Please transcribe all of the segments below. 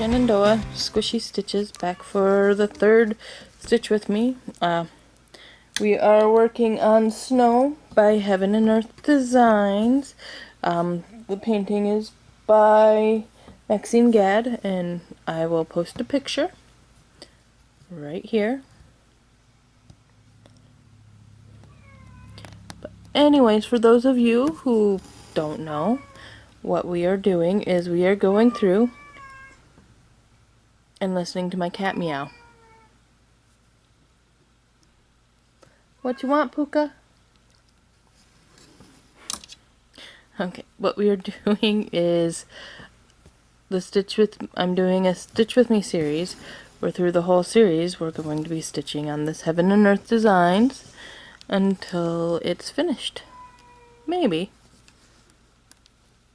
Shenandoah Squishy Stitches, back for the third stitch with me. We are working on Snow by Heaven and Earth Designs. The painting is by Maxine Gadd, and I will post a picture right here. But anyways, for those of you who don't know, what we are doing is we are going through and listening to my cat meow. What you want, Puka? Okay, what we are doing is I'm doing a Stitch With Me series, where through the whole series we're going to be stitching on this Heaven and Earth Designs until it's finished. Maybe.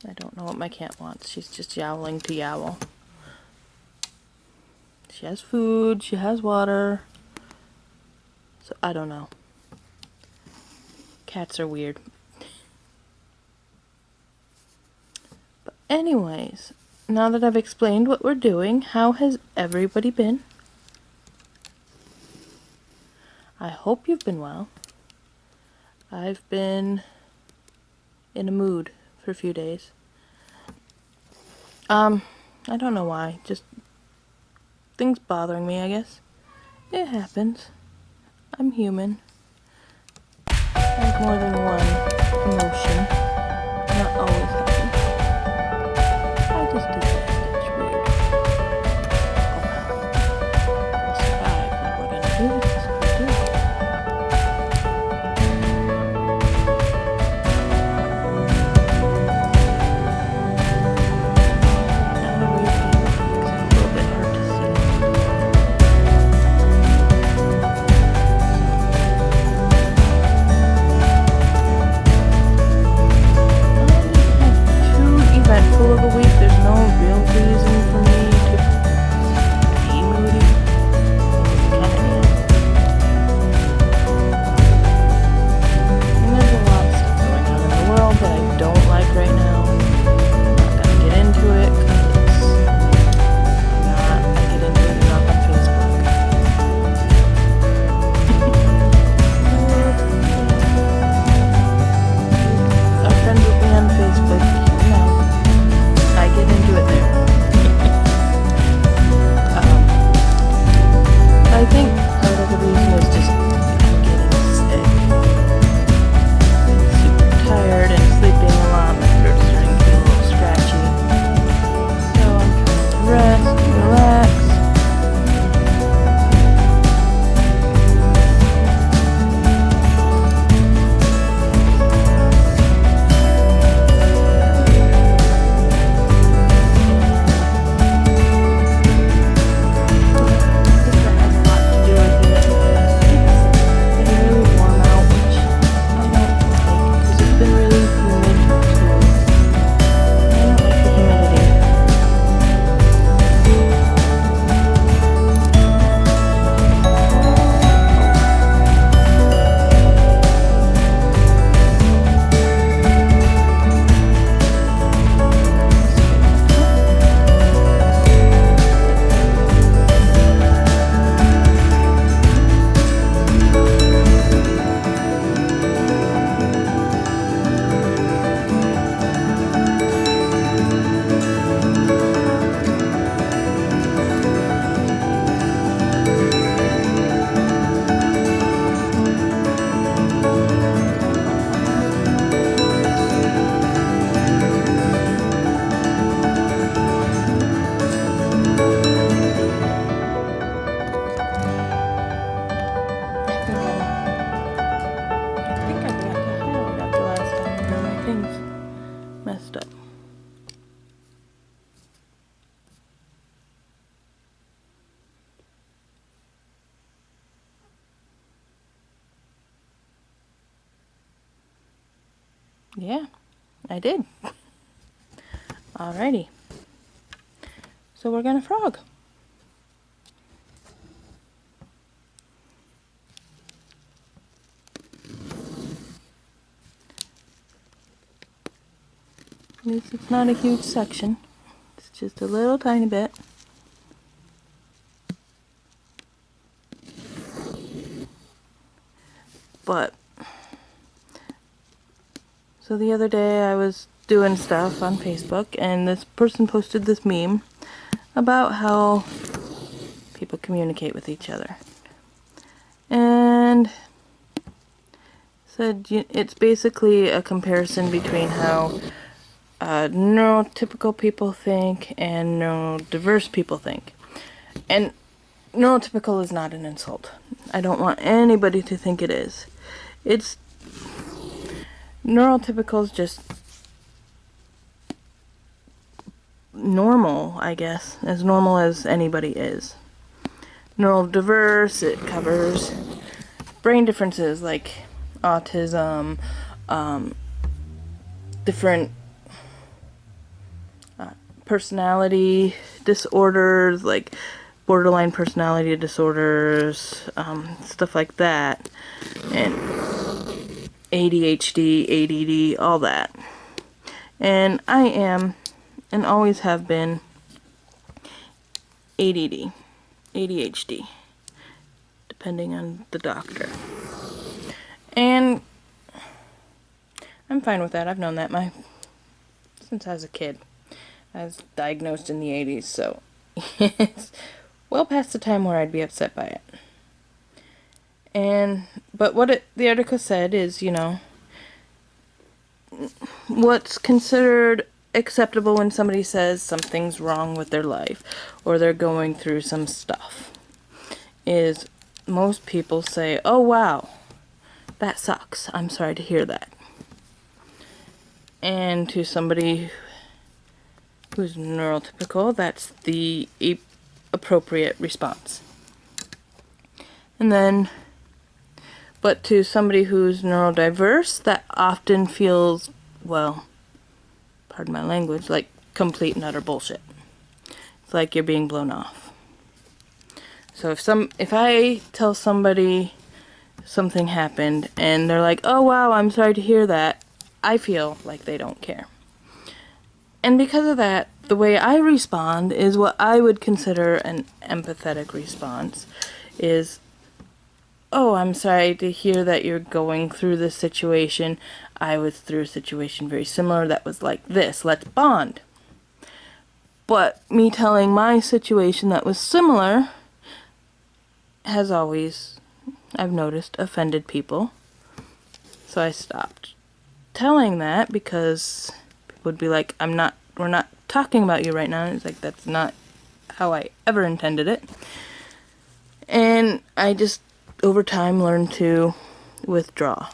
I don't know what my cat wants. She's just yowling to yowl. She has food, she has water, so I don't know. Cats are weird. But anyways, now that I've explained what we're doing, how has everybody been? I hope you've been well. I've been in a mood for a few days. I don't know why, just things bothering me, I guess. It happens. I'm human. I have more than one emotion. Not always happy. I just did that. It's weird. Oh well. We'll survive. What we're gonna do is just do it. Full of a week, there's no real reason for me to be moody. And there's a lot of stuff going on in the world that I don't like right now. I'm not gonna get into it because I get into it enough on Facebook. Our friends with me on Facebook, you know. I get into it there. I think part of the reason is just I'm getting sick. I'm super tired and sleeping a lot. My throat's starting to feel a little scratchy. So I'm trying to rest and relax. Messed up. Yeah, I did. Alrighty. So we're gonna frog. At least it's not a huge section. It's just a little tiny bit. But, so the other day I was doing stuff on Facebook, and this person posted this meme about how people communicate with each other. And said it's basically a comparison between how neurotypical people think and neurodiverse people think. And neurotypical is not an insult. I don't want anybody to think it is. It's neurotypical is just normal, I guess, as normal as anybody is. Neurodiverse, it covers brain differences like autism, different personality disorders like borderline personality disorders, stuff like that, and ADHD, ADD, all that. And I am, and always have been, ADD, ADHD, depending on the doctor. And I'm fine with that. I've known that since I was a kid. I was diagnosed in the 80s, so it's well past the time where I'd be upset by it. But what the article said is, what's considered acceptable when somebody says something's wrong with their life or they're going through some stuff is most people say, "Oh wow, that sucks. I'm sorry to hear that." And to somebody who's neurotypical, that's the appropriate response. And then, but to somebody who's neurodiverse, that often feels, well, pardon my language, like complete and utter bullshit. It's like you're being blown off. So if I tell somebody something happened and they're like, "Oh wow, I'm sorry to hear that," I feel like they don't care. And because of that, the way I respond is what I would consider an empathetic response. Is, "Oh, I'm sorry to hear that you're going through this situation. I was through a situation very similar that was like this. Let's bond." But me telling my situation that was similar has always, I've noticed, offended people. So I stopped telling that because people would be like, we're not talking about you right now. And it's like, that's not how I ever intended it. And I just, over time, learned to withdraw.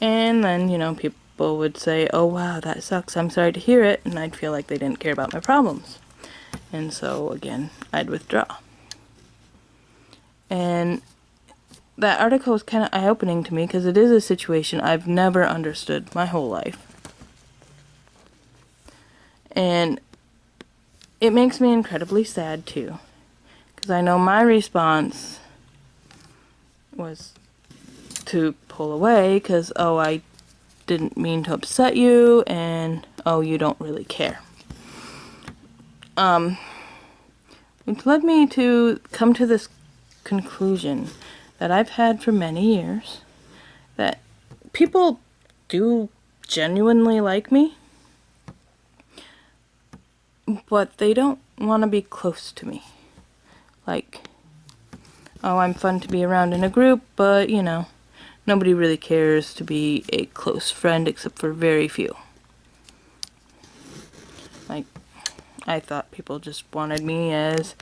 And then, people would say, "Oh wow, that sucks. I'm sorry to hear it." And I'd feel like they didn't care about my problems. And so, again, I'd withdraw. And that article was kind of eye-opening to me because it is a situation I've never understood my whole life. And it makes me incredibly sad too, because I know my response was to pull away because, "Oh, I didn't mean to upset you," and, "Oh, you don't really care." Which led me to come to this conclusion that I've had for many years, that people do genuinely like me, but they don't want to be close to me. Like, "Oh, I'm fun to be around in a group, but, nobody really cares to be a close friend except for very few." Like, I thought people just wanted me as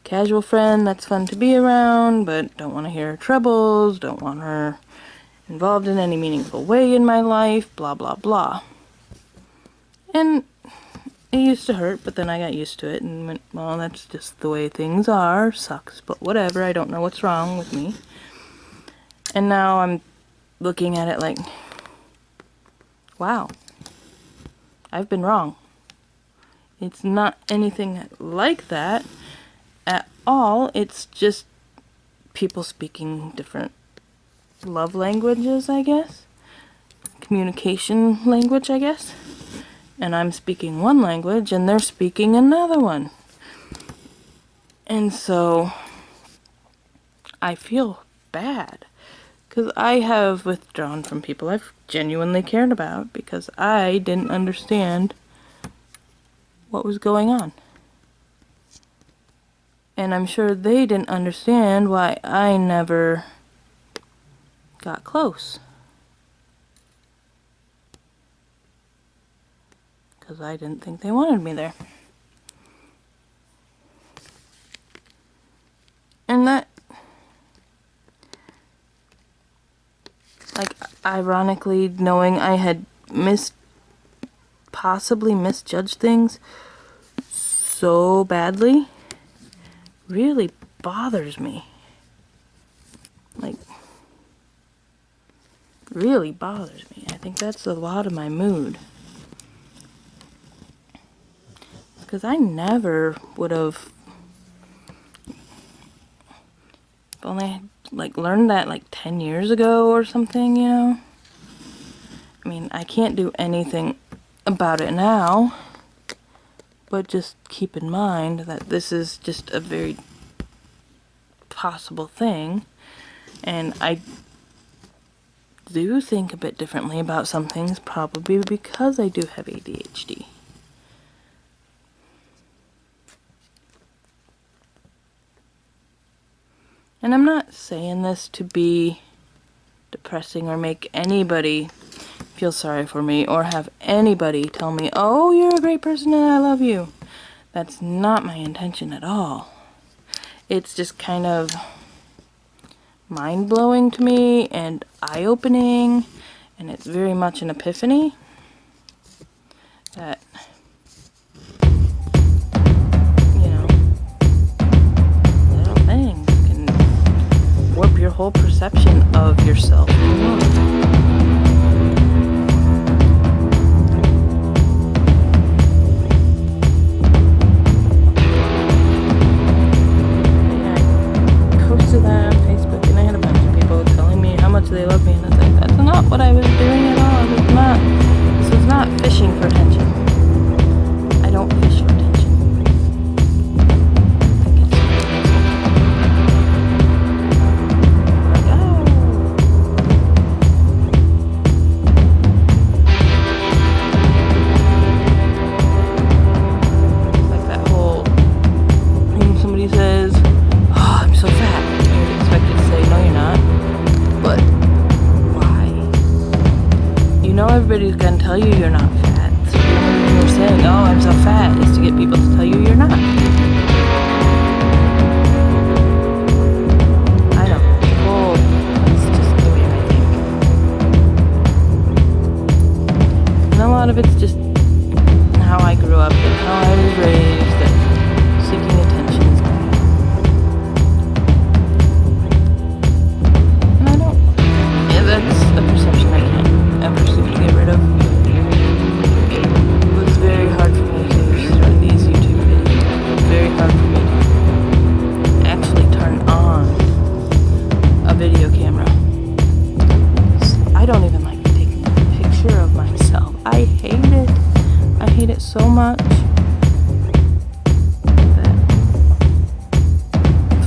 casual friend that's fun to be around, but don't want to hear her troubles, don't want her involved in any meaningful way in my life, blah blah blah. And it used to hurt, but then I got used to it and went, "Well, that's just the way things are, sucks, but whatever, I don't know what's wrong with me." And now I'm looking at it like, wow, I've been wrong. It's not anything like that at all. It's just people speaking different love languages, I guess. Communication language, I guess. And I'm speaking one language and they're speaking another one. And so I feel bad Because I have withdrawn from people I've genuinely cared about because I didn't understand what was going on. And I'm sure they didn't understand why I never got close. Because I didn't think they wanted me there. And that, like, ironically, knowing I had possibly misjudged things so badly really bothers me. Like, really bothers me. I think that's a lot of my mood. Because I never would have only like learned that like 10 years ago or something, you know? I mean, I can't do anything about it now, but just keep in mind that this is just a very possible thing, and I do think a bit differently about some things, probably because I do have ADHD. And I'm not saying this to be depressing or make anybody feel sorry for me or have anybody tell me, oh, you're a great person and I love you. That's not my intention at all. It's just kind of mind-blowing to me and eye-opening, and it's very much an epiphany that, you know, little things can warp your whole perception of yourself. They love me, and it's like, that's not what I was doing at all. This was not fishing for attention. I don't fish for attention. I think it's like, oh. It's like that whole, when somebody says, oh, I'm so fat, you're expected to say, no, you're not. But you know everybody's gonna tell you you're not fat. So the only reason you're saying, oh, I'm so fat, is to get people to tell you you're not. I know. Well, it's just the way I think. And a lot of it's just how I grew up and how I was raised and seeking attention. And I don't. Yeah, that's a perception I can't ever seem to get rid of. It was very hard for me to start these YouTube videos. It was very hard for me to actually turn on a video camera. I don't even like taking a picture of myself. I hate it. I hate it so much that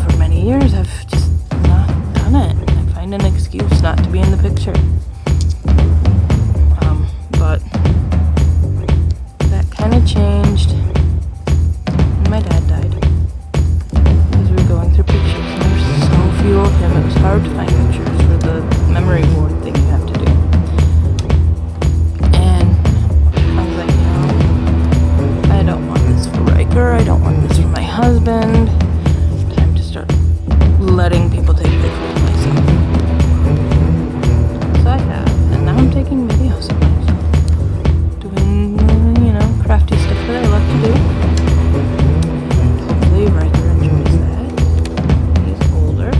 for many years I've just not done it. I find an excuse not to be in the picture. But that kind of changed when my dad died, because we were going through pictures and there were so few of him. It was hard to find pictures for the memory board thing you have to do. And I was like, I don't want this for Riker, I don't want this for my husband. Time to start letting people take pictures of myself. So I have, and now I'm taking videos of myself. Crafty stuff that I love to do. Hopefully Riker enjoys that. He's older.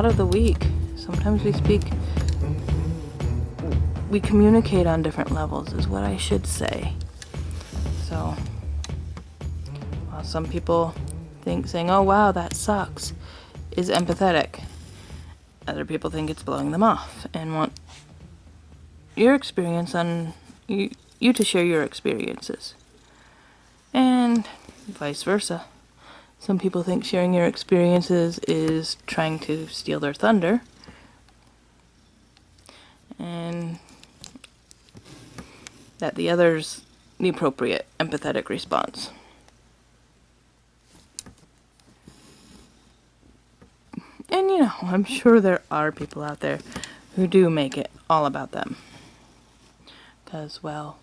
lot of the week. Sometimes we communicate on different levels, is what I should say. So, while some people think saying, oh wow, that sucks, is empathetic, other people think it's blowing them off and want your experience on you to share your experiences. And vice versa. Some people think sharing your experiences is trying to steal their thunder. And that the other's the appropriate empathetic response. And you know, I'm sure there are people out there who do make it all about them. Because, well,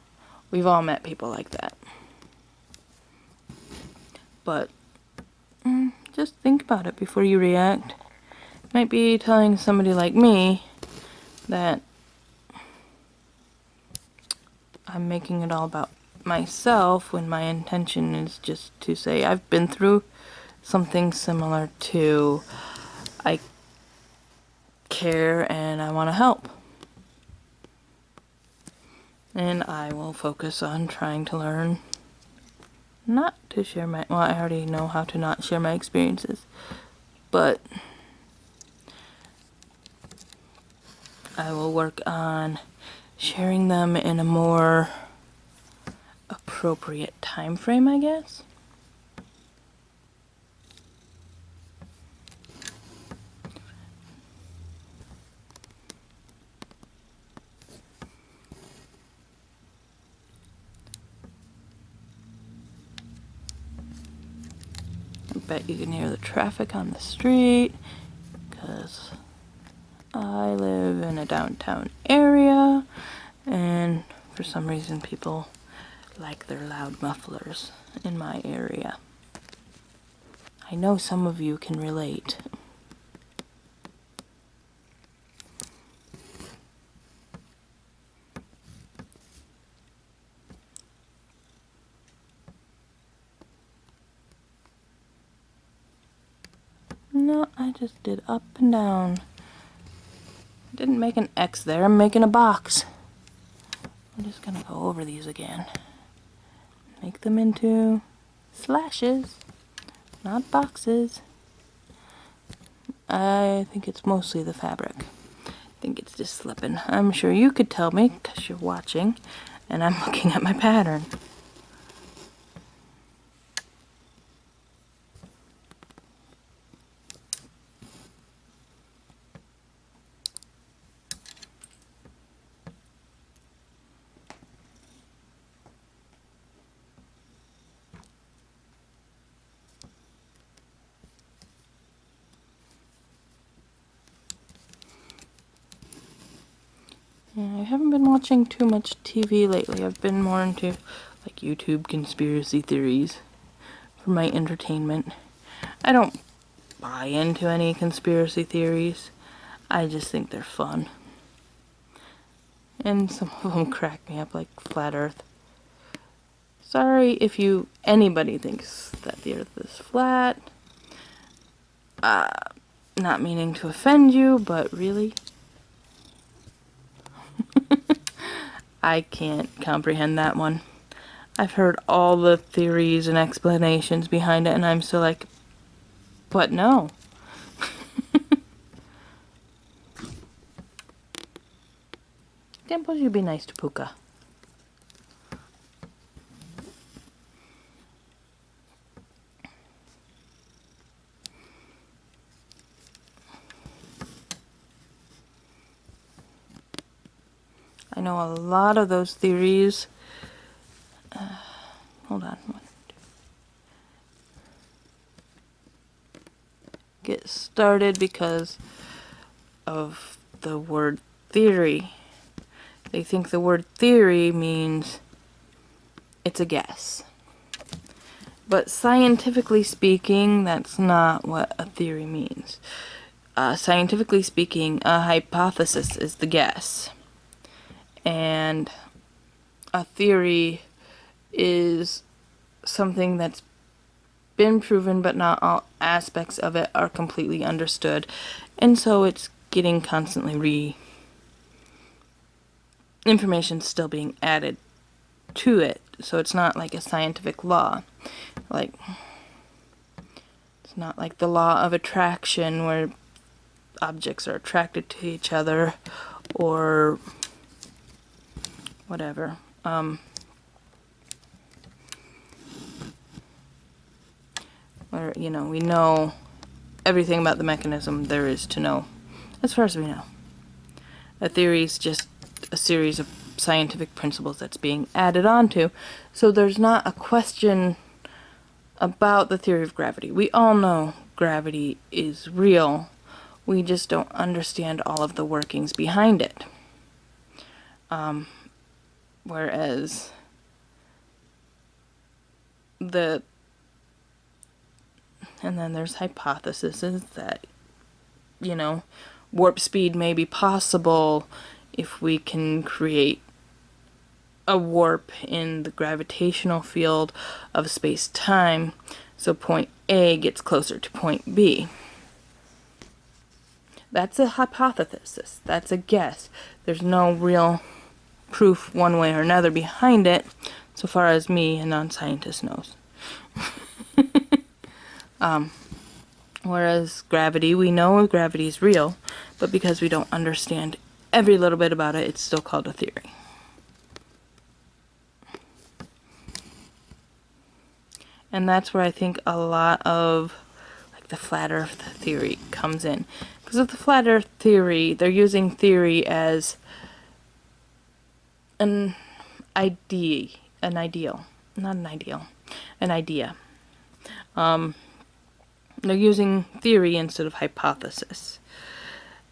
we've all met people like that. But just think about it before you react. Might be telling somebody like me that I'm making it all about myself when my intention is just to say I've been through something similar to, I care and I want to help. And I will focus on trying to learn not to share my, well, I already know how to not share my experiences, but I will work on sharing them in a more appropriate time frame, I guess. I bet you can hear the traffic on the street, because I live in a downtown area, and for some reason people like their loud mufflers in my area. I know some of you can relate. No, I just did up and down. Didn't make an X there, I'm making a box. I'm just gonna go over these again. Make them into slashes, not boxes. I think it's mostly the fabric. I think it's just slipping. I'm sure you could tell me because you're watching and I'm looking at my pattern. Yeah, I haven't been watching too much TV lately. I've been more into like YouTube conspiracy theories for my entertainment. I don't buy into any conspiracy theories. I just think they're fun. And some of them crack me up, like flat earth. Sorry if anybody thinks that the earth is flat. Not meaning to offend you, but really? I can't comprehend that one. I've heard all the theories and explanations behind it, and I'm still like, but no. Dimples, you be nice to Puka. I know a lot of those theories. Hold on. Get started because of the word theory. They think the word theory means it's a guess. But scientifically speaking, that's not what a theory means. Scientifically speaking, a hypothesis is the guess. And a theory is something that's been proven, but not all aspects of it are completely understood. And so it's getting constantly information's still being added to it. So it's not like a scientific law. Like, it's not like the law of attraction where objects are attracted to each other or whatever. Where, you know, we know everything about the mechanism there is to know, as far as we know. A theory is just a series of scientific principles that's being added onto. So there's not a question about the theory of gravity. We all know gravity is real. We just don't understand all of the workings behind it. Whereas and then there's hypotheses that, you know, warp speed may be possible if we can create a warp in the gravitational field of space-time, so point A gets closer to point B. That's a hypothesis. That's a guess. There's no real proof one way or another behind it, so far as me, a non-scientist, knows. Whereas gravity, we know gravity is real, but because we don't understand every little bit about it, it's still called a theory. And that's where I think a lot of like the flat earth theory comes in. Because of the flat earth theory, they're using theory as an idea. They're using theory instead of hypothesis.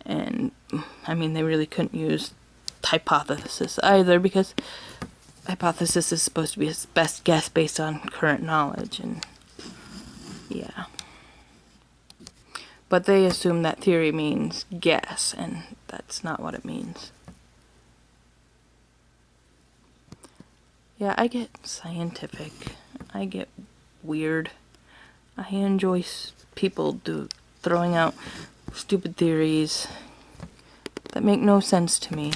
And, I mean, they really couldn't use hypothesis either, because hypothesis is supposed to be his best guess based on current knowledge, and yeah. But they assume that theory means guess, and that's not what it means. Yeah, I get scientific. I get weird. I enjoy people throwing out stupid theories that make no sense to me,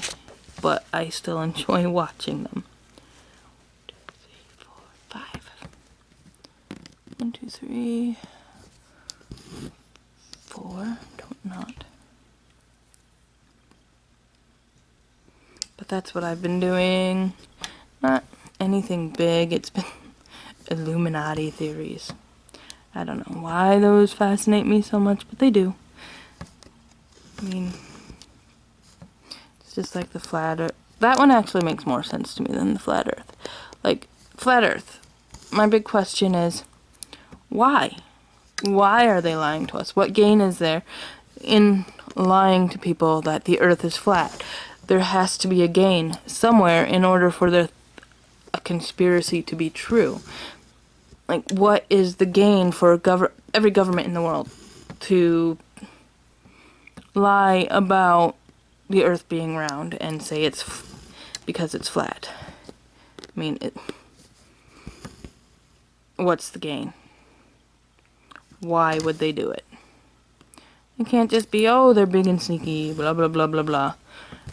but I still enjoy watching them. 1, 2, 3, 4. Don't not. But that's what I've been doing. Not anything big. It's been Illuminati theories. I don't know why those fascinate me so much, but they do. I mean, it's just like the flat earth. That one actually makes more sense to me than the flat earth. Like, flat earth. My big question is, why? Why are they lying to us? What gain is there in lying to people that the earth is flat? There has to be a gain somewhere in order for a conspiracy to be true. Like, what is the gain for every government in the world to lie about the earth being round and say it's because it's flat? I mean, what's the gain? Why would they do it? It can't just be, oh, they're big and sneaky, blah, blah, blah, blah, blah.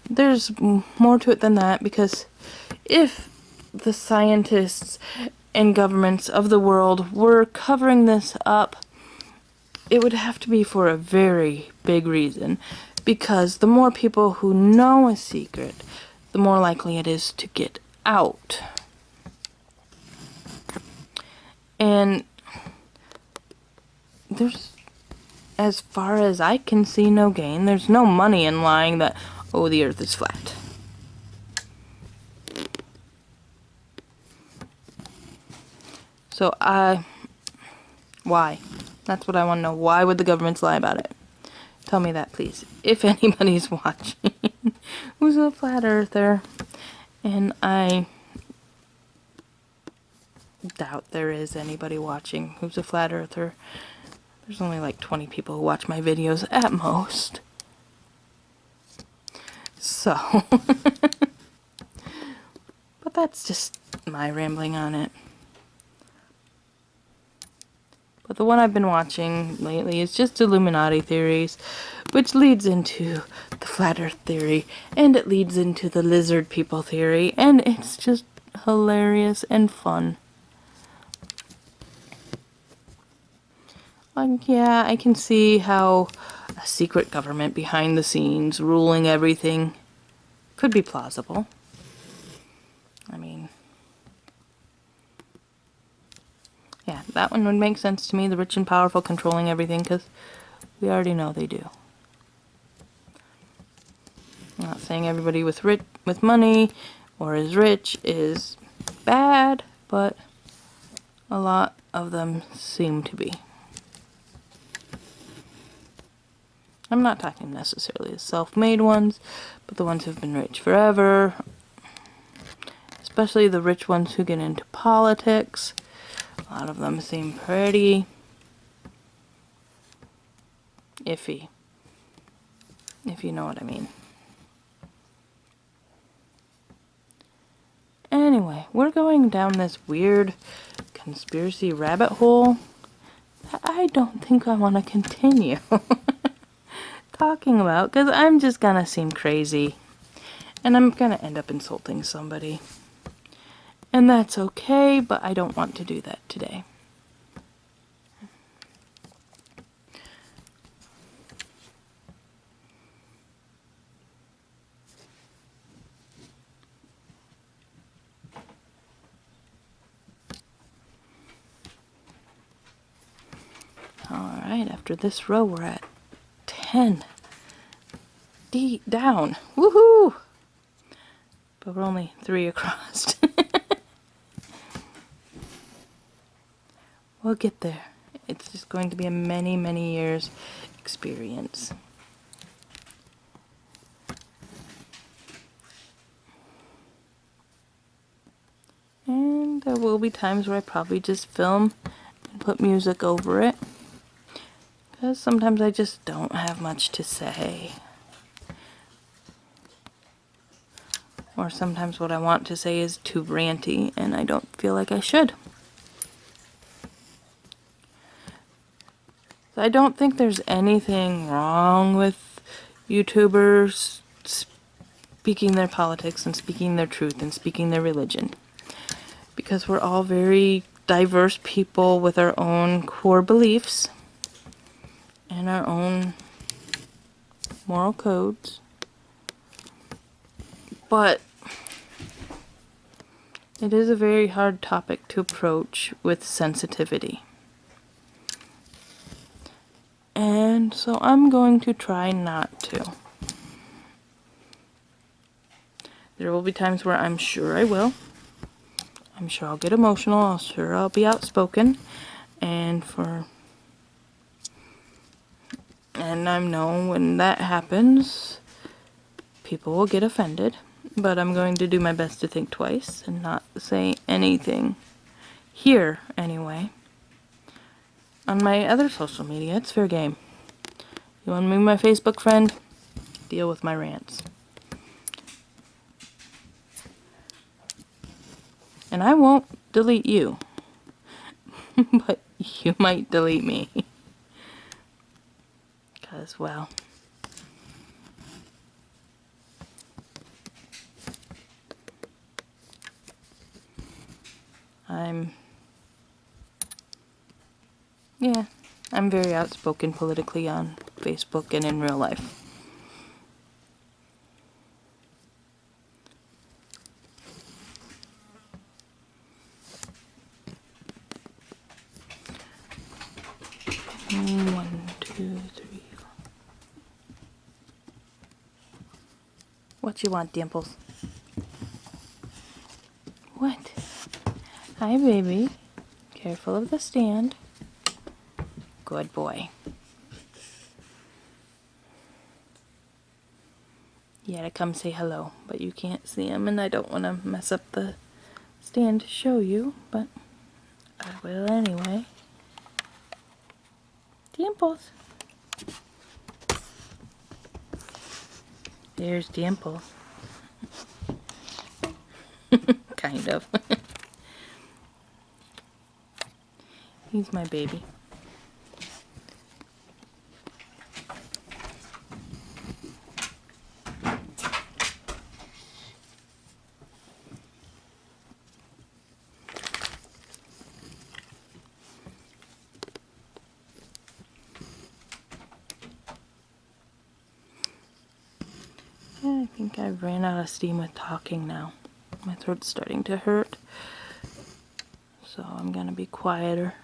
There's more to it than that, because if the scientists and governments of the world were covering this up, it would have to be for a very big reason, because the more people who know a secret, the more likely it is to get out. And there's, as far as I can see, no gain. There's no money in lying that, oh, the earth is flat. So why? That's what I want to know. Why would the governments lie about it? Tell me that, please. If anybody's watching who's a flat earther. And I doubt there is anybody watching who's a flat earther. There's only like 20 people who watch my videos at most. So, but that's just my rambling on it. But the one I've been watching lately is just Illuminati theories. which leads into the flat earth theory, and it leads into the lizard people theory, and it's just hilarious and fun. Like, yeah, I can see how a secret government behind the scenes ruling everything could be plausible. I mean, yeah, that one would make sense to me, the rich and powerful controlling everything, because we already know they do. I'm not saying everybody with money or is rich is bad, but a lot of them seem to be. I'm not talking necessarily the self-made ones, but the ones who've been rich forever, especially the rich ones who get into politics. A lot of them seem pretty iffy, if you know what I mean. Anyway, we're going down this weird conspiracy rabbit hole that I don't think I want to continue talking about, because I'm just gonna seem crazy and I'm gonna end up insulting somebody. And that's okay, but I don't want to do that today. Alright, after this row we're at 10. Down. Woohoo! But we're only 3 across. We'll get there. It's just going to be a many, many years experience. And there will be times where I probably just film and put music over it, because sometimes I just don't have much to say. Or sometimes what I want to say is too ranty and I don't feel like I should. I don't think there's anything wrong with YouTubers speaking their politics and speaking their truth and speaking their religion, because we're all very diverse people with our own core beliefs and our own moral codes. But it is a very hard topic to approach with sensitivity. And so I'm going to try not to. There will be times where I'm sure I will. I'm sure I'll get emotional. I'm sure I'll be outspoken. And I know when that happens, people will get offended. But I'm going to do my best to think twice and not say anything here, anyway. On my other social media, it's fair game. You want to be my Facebook friend? Deal with my rants. And I won't delete you. But you might delete me. Because, well, I'm very outspoken politically on Facebook and in real life. One, two, three. What you want, Dimples? What? Hi, baby. Careful of the stand. Good boy. You had to come say hello, but you can't see him, and I don't want to mess up the stand to show you, but I will anyway. Dimples. There's Dimples. Kind of. He's my baby. I think I've ran out of steam with talking now. My throat's starting to hurt, so I'm gonna be quieter.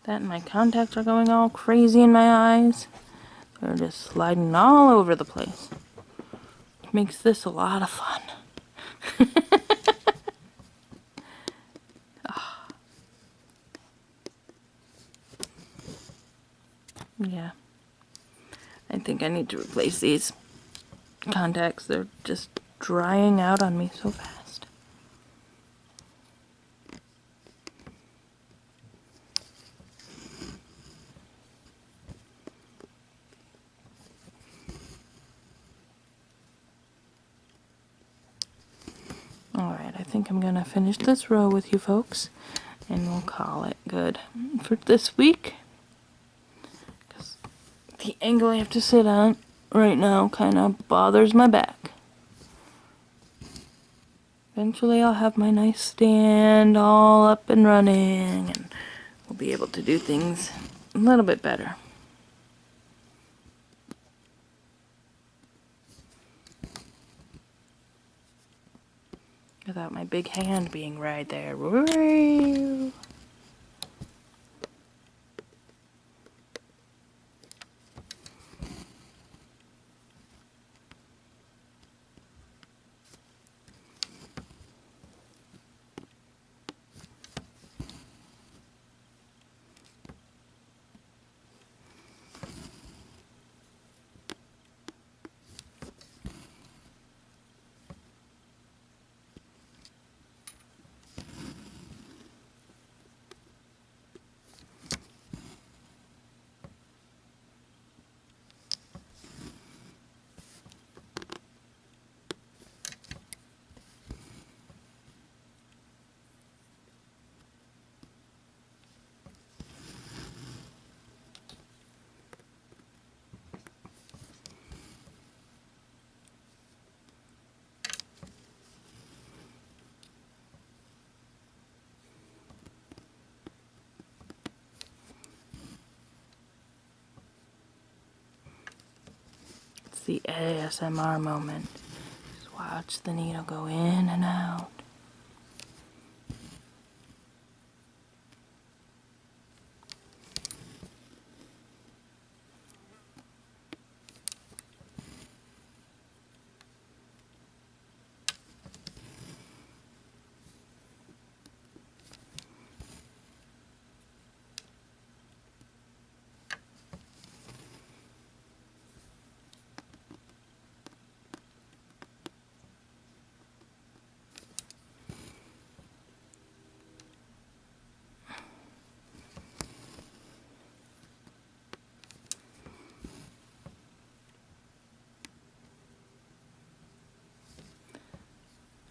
That and my contacts are going all crazy in my eyes. They're just sliding all over the place. Makes this a lot of fun. Oh. Yeah. I think I need to replace these contacts. They're just drying out on me so fast. Alright, I think I'm gonna finish this row with you folks, and we'll call it good for this week. Because the angle I have to sit on right now kind of bothers my back. Eventually I'll have my nice stand all up and running, and we'll be able to do things a little bit better. Without my big hand being right there. It's the ASMR moment. Just watch the needle go in and out.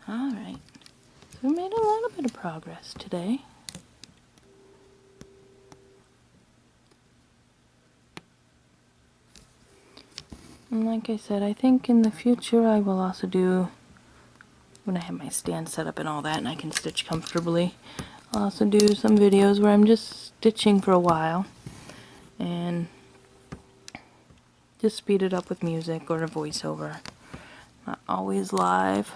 Alright, so we made a little bit of progress today. And like I said, I think in the future I will also do, when I have my stand set up and all that and I can stitch comfortably, I'll also do some videos where I'm just stitching for a while and just speed it up with music or a voiceover. Not always live,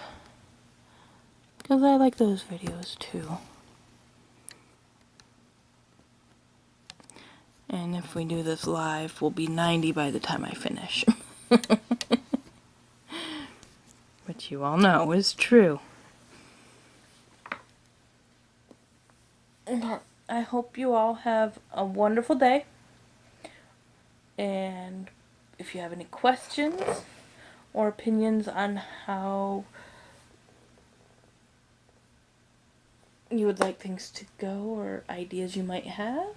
because I like those videos too. And if we do this live, we'll be 90 by the time I finish. Which you all know is true. I hope you all have a wonderful day. And if you have any questions or opinions on how you would like things to go or ideas you might have,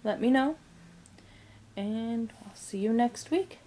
let me know. And I'll see you next week.